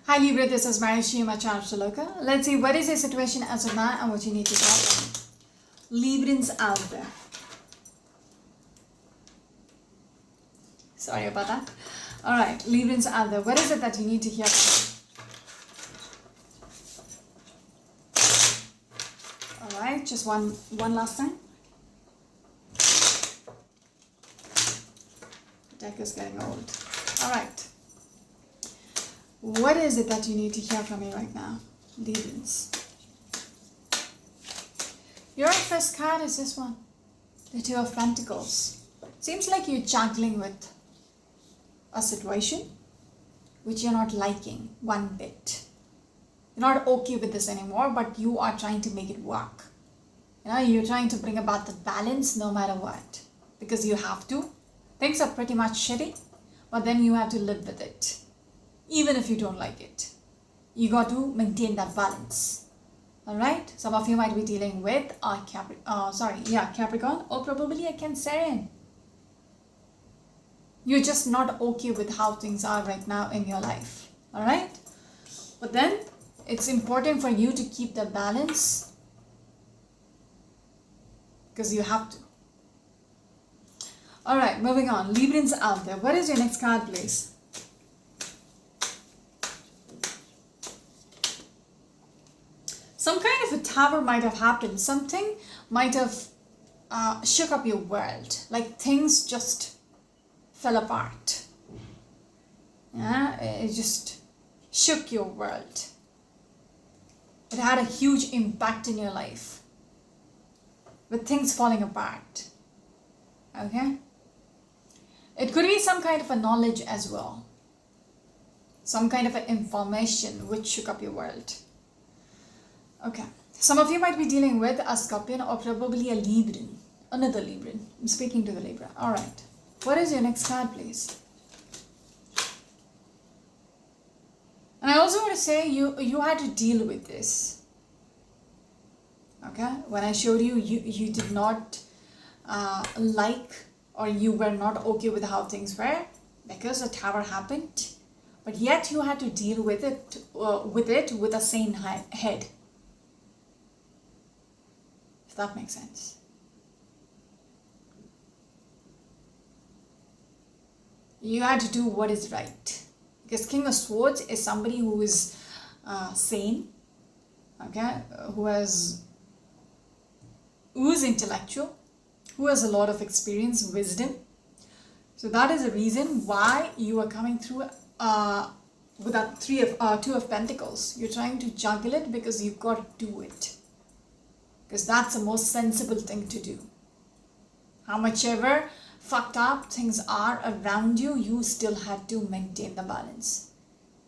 Hi Libra, this is Marishi, my channel Shaloka. Let's see what is your situation as of now and what you need to talk. Librans out there. Sorry about that. Alright, Librans out there. What is it that you need to hear from? Alright, just one last time. The deck is getting old. Alright. What is it that you need to hear from me right now, Librans? Your first card is this one, the Two of Pentacles. Seems like you're juggling with a situation which you're not liking one bit. You're not okay with this anymore, but you are trying to make it work. You're trying to bring about the balance no matter what, because you have to. Things are pretty much shitty, but then you have to live with it. Even if you don't like it, you got to maintain that balance. Alright, some of you might be dealing with a Capricorn or probably a Cancerian. You're just not okay with how things are right now in your life. Alright, but then it's important for you to keep the balance because you have to. Alright, moving on. Librans out there. What is your next card, please? Some kind of a tower might have happened. Something might have shook up your world. Like things just fell apart. Yeah, it just shook your world. It had a huge impact in your life. With things falling apart. Okay? It could be some kind of a knowledge as well. Some kind of a information which shook up your world. Okay, some of you might be dealing with a Scorpion or probably a Libran, another Libran. I'm speaking to the Libra. Alright, what is your next card, please? And I also want to say you had to deal with this. Okay, when I showed you, you did not like or you were not okay with how things were because the tower happened. But yet you had to deal with it with a sane head. That makes sense. You had to do what is right. Because King of Swords is somebody who is sane, okay, who is intellectual, who has a lot of experience, wisdom. So that is the reason why you are coming through with that Two of Pentacles. You're trying to juggle it because you've got to do it. Because that's the most sensible thing to do. How much ever fucked up things are around you, you still had to maintain the balance.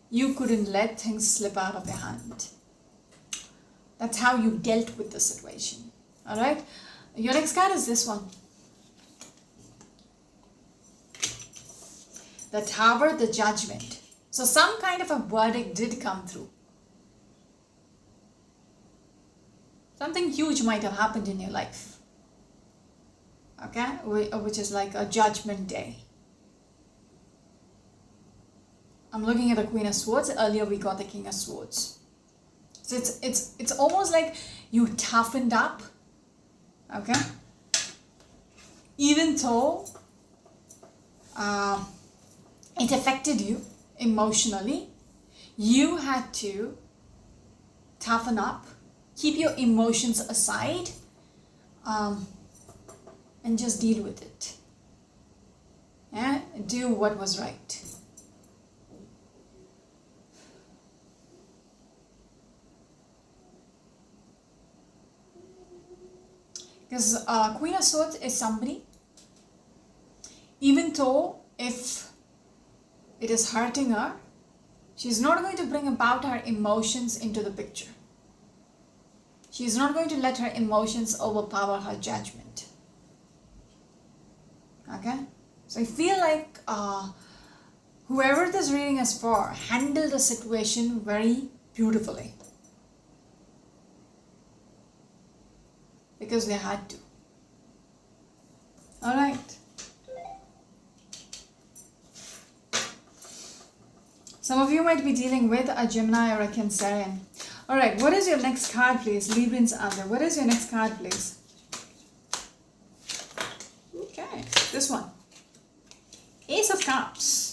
You couldn't let things slip out of your hand. That's how you dealt with the situation. Alright? Your next card is this one. The Tower, the Judgment. So some kind of a verdict did come through. Something huge might have happened in your life, okay, which is like a judgment day. I'm looking at the Queen of Swords. Earlier we got the King of Swords. So it's almost like you toughened up, okay, even though it affected you emotionally. You had to toughen up. Keep your emotions aside and just deal with it. Yeah? Do what was right. Because Queen of Swords is somebody, even though if it is hurting her, she's not going to bring about her emotions into the picture. She's not going to let her emotions overpower her judgment. Okay? So I feel like whoever this reading is for handled the situation very beautifully. Because they had to. Alright. Some of you might be dealing with a Gemini or a Cancerian. All right, what is your next card, please? Librans out there. What is your next card, please? Okay, this one. Ace of Cups.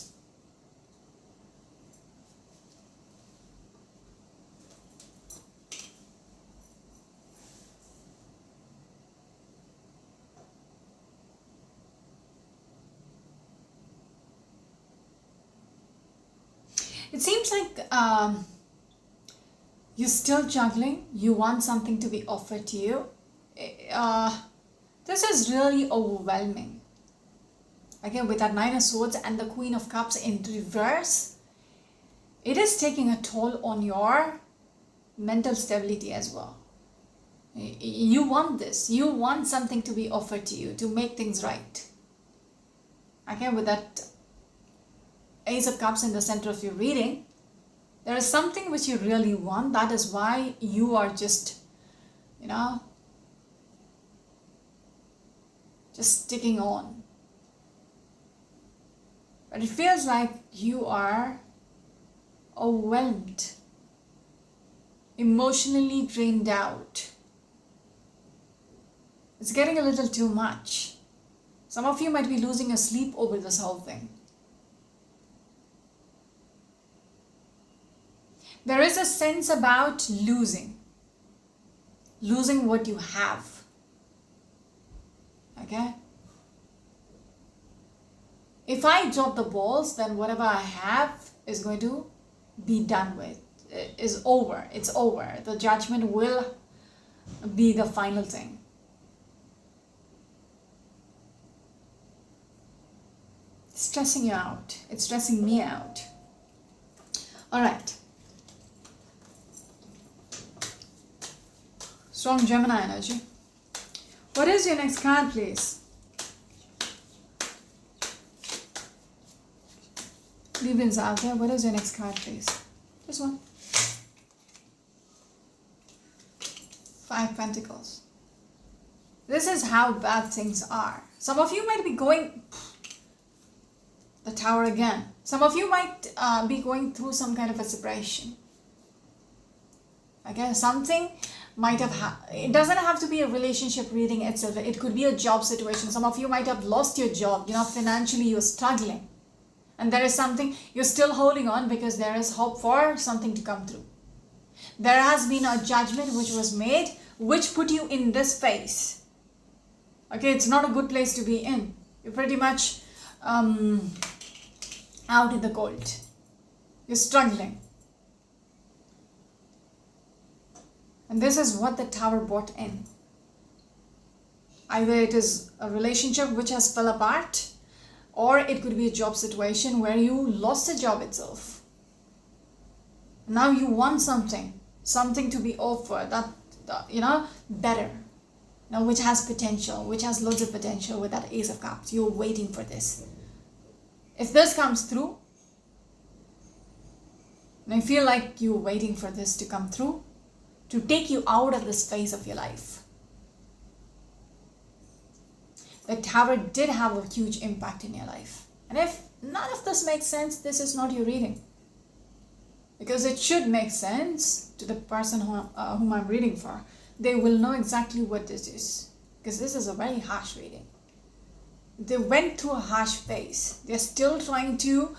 It seems like you're still juggling. You want something to be offered to you. This is really overwhelming. Again, with that Nine of Swords and the Queen of Cups in reverse, it is taking a toll on your mental stability as well. You want this. You want something to be offered to you to make things right. Again, with that Ace of Cups in the center of your reading, there is something which you really want. That is why you are just, just sticking on. But it feels like you are overwhelmed, emotionally drained out. It's getting a little too much. Some of you might be losing your sleep over this whole thing. There is a sense about losing what you have. Okay? If I drop the balls, then whatever I have is going to be done with. Is over. It's over. The judgment will be the final thing. It's stressing you out. It's stressing me out. All right. Strong Gemini energy. What is your next card, please? Librans out there. What is your next card, please? This one. 5 Pentacles. This is how bad things are. Some of you might be going... The Tower again. Some of you might be going through some kind of a separation. Okay, something might have... It doesn't have to be a relationship reading itself. It could be a job situation. Some of you might have lost your job. Financially you're struggling. And there is something you're still holding on because there is hope for something to come through. There has been a judgment which was made, which put you in this phase. Okay, it's not a good place to be in. You're pretty much out in the cold. You're struggling. And this is what the Tower brought in. Either it is a relationship which has fell apart, or it could be a job situation where you lost the job itself. Now you want something to be offered that, better. Now which has potential, which has loads of potential with that Ace of Cups. You're waiting for this. If this comes through, and I feel like you're waiting for this to come through, to take you out of this phase of your life. The Tower did have a huge impact in your life. And if none of this makes sense, this is not your reading. Because it should make sense to the person whom I'm reading for. They will know exactly what this is. Because this is a very harsh reading. They went through a harsh phase. They're still trying to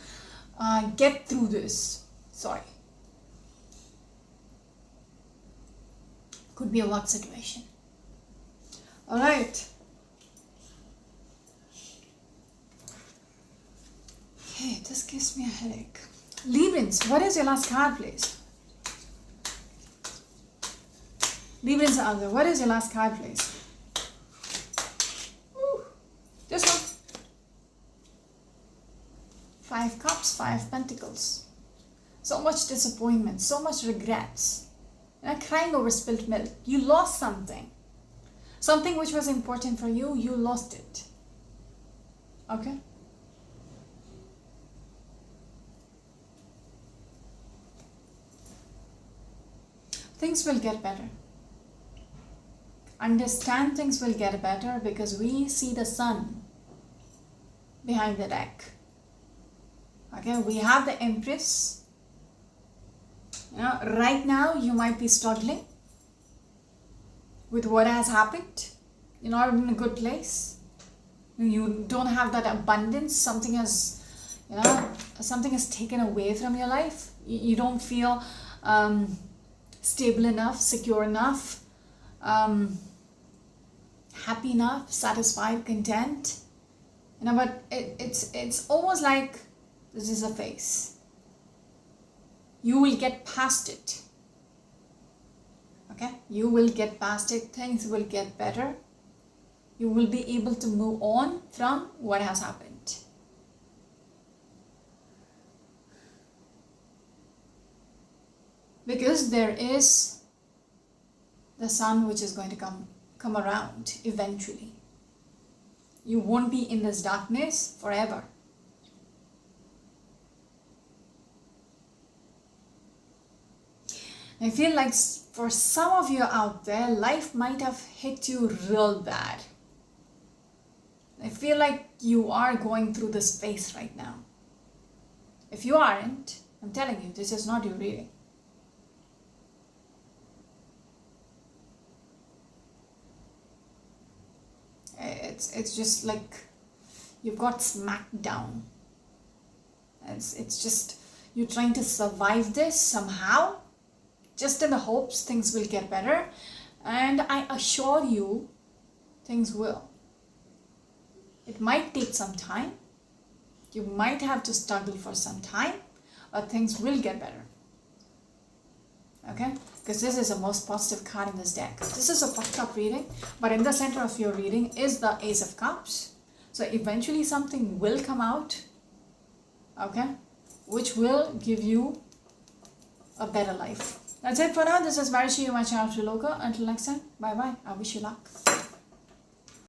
get through this. Sorry. Could be a work situation. All right. Okay, this gives me a headache. Librans, what is your last card, please? Librans out there, what is your last card, please? Ooh, this one. 5 Cups, 5 Pentacles. So much disappointment, so much regrets. Crying over spilt milk. You lost something. Something which was important for you, you lost it. Okay? Things will get better. Understand things will get better because we see the sun behind the deck. Okay, we have the Empress You know, right now you might be struggling with what has happened. You're not in a good place. You don't have that abundance. Something has, something is taken away from your life. You don't feel stable enough, secure enough, happy enough, satisfied, content. But it's almost like this is a phase. You will get past it. Okay? You will get past it. Things will get better. You will be able to move on from what has happened. Because there is the sun which is going to come around eventually. You won't be in this darkness forever. I feel like for some of you out there, life might have hit you real bad. I feel like you are going through this phase right now. If you aren't, I'm telling you, this is not your reading. It's just like you've got smacked down. It's just you're trying to survive this somehow, just in the hopes things will get better. And I assure you, things will. It might take some time. You might have to struggle for some time, but things will get better. Okay? Because this is the most positive card in this deck. This is a fucked up reading, but in the center of your reading is the Ace of Cups. So eventually something will come out, okay, which will give you a better life. That's it for now. This is Varishi, my channel Triloka. Until next time, bye bye. I wish you luck.